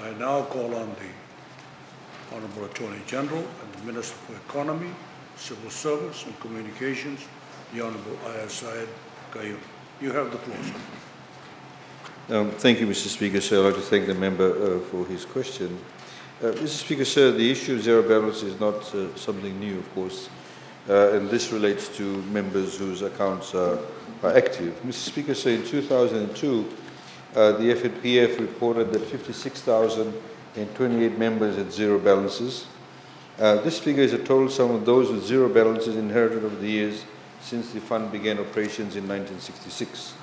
I now call on the Honourable Attorney-General and the Minister for Economy, Civil Service and Communications, the Honourable Aiyaz Sayed-Khaiyum. You have the floor, sir. Thank you, Mr. Speaker, sir. I'd like to thank the member for his question. Mr. Speaker, sir, the issue of zero balance is not something new, of course, and this relates to members whose accounts are active. Mr. Speaker, sir, in 2002, the FNPF reported that 56,028 members had zero balances. This figure is a total sum of those with zero balances inherited over the years since the fund began operations in 1966.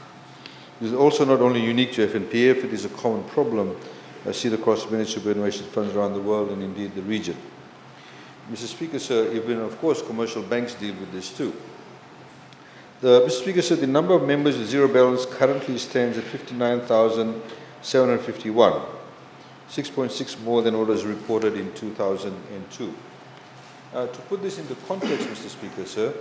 This is also not only unique to FNPF, it is a common problem seen across many superannuation funds around the world and indeed the region. Mr. Speaker, sir, even of course commercial banks deal with this too. Mr. Speaker, sir, the number of members with zero balance currently stands at 59,751, 6.6 more than what was reported in 2002. To put this into context, Mr. Speaker, sir,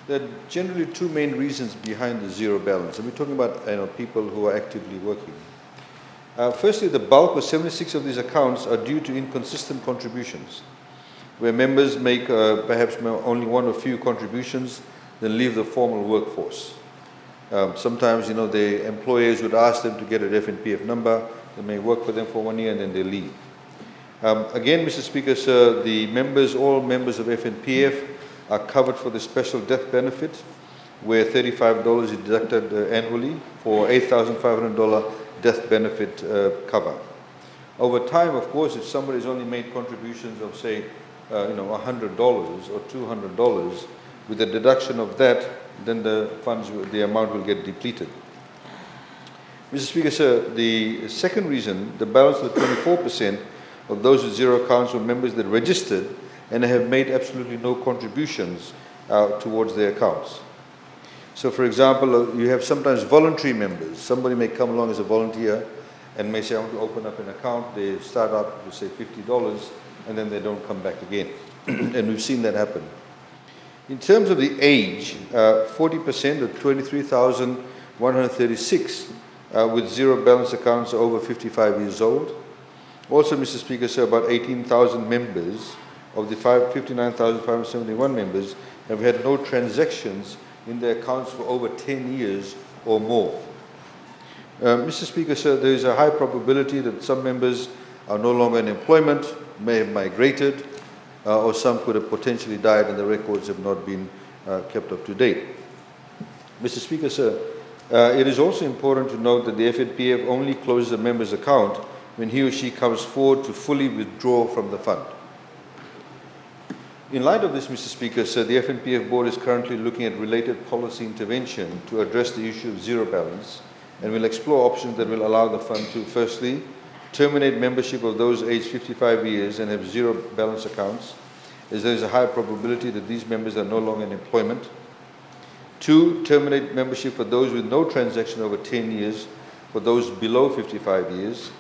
there are generally two main reasons behind the zero balance, and we're talking about people who are actively working. Firstly, the bulk of 76 of these accounts are due to inconsistent contributions, where members make perhaps only one or few contributions, then leave the formal workforce. Sometimes, the employers would ask them to get an FNPF number. They may work for them for 1 year and then they leave. Again, Mr. Speaker, sir, all members of FNPF are covered for the special death benefit, where $35 is deducted annually for $8,500 death benefit cover. Over time, of course, if somebody's only made contributions of, say, $100 or $200, with the deduction of that, then the amount will get depleted. Mr. Speaker, sir, the second reason, the balance of 24% of those with zero accounts were members that registered and have made absolutely no contributions towards their accounts. So, for example, you have sometimes voluntary members. Somebody may come along as a volunteer and may say, I want to open up an account. They start up with, say, $50, and then they don't come back again. And we've seen that happen. In terms of the age, 40% of 23,136 with zero balance accounts are over 55 years old. Also, Mr. Speaker, sir, about 18,000 members of the 59,571 members have had no transactions in their accounts for over 10 years or more. Mr. Speaker, sir, there is a high probability that some members are no longer in employment, may have migrated, or some could have potentially died and the records have not been kept up to date. Mr. Speaker, sir, it is also important to note that the FNPF only closes a member's account when he or she comes forward to fully withdraw from the fund. In light of this, Mr. Speaker, sir, the FNPF board is currently looking at related policy intervention to address the issue of zero balance, and will explore options that will allow the fund to, firstly, terminate membership of those aged 55 years and have zero balance accounts, as there is a high probability that these members are no longer in employment. 2, terminate membership for those with no transaction over 10 years for those below 55 years.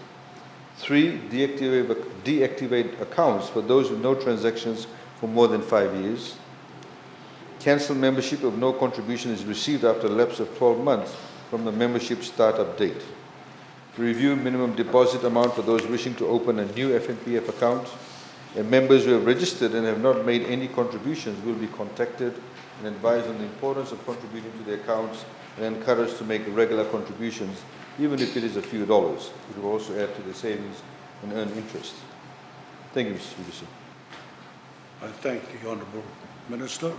3, deactivate accounts for those with no transactions for more than 5 years. Cancel membership if no contribution is received after a lapse of 12 months from the membership startup date. Review minimum deposit amount for those wishing to open a new FNPF account. And members who have registered and have not made any contributions will be contacted and advised on the importance of contributing to their accounts and encouraged to make regular contributions, even if it is a few dollars. It will also add to their savings and earn interest. Thank you, Mr. Speaker, sir. I thank the Honourable Minister.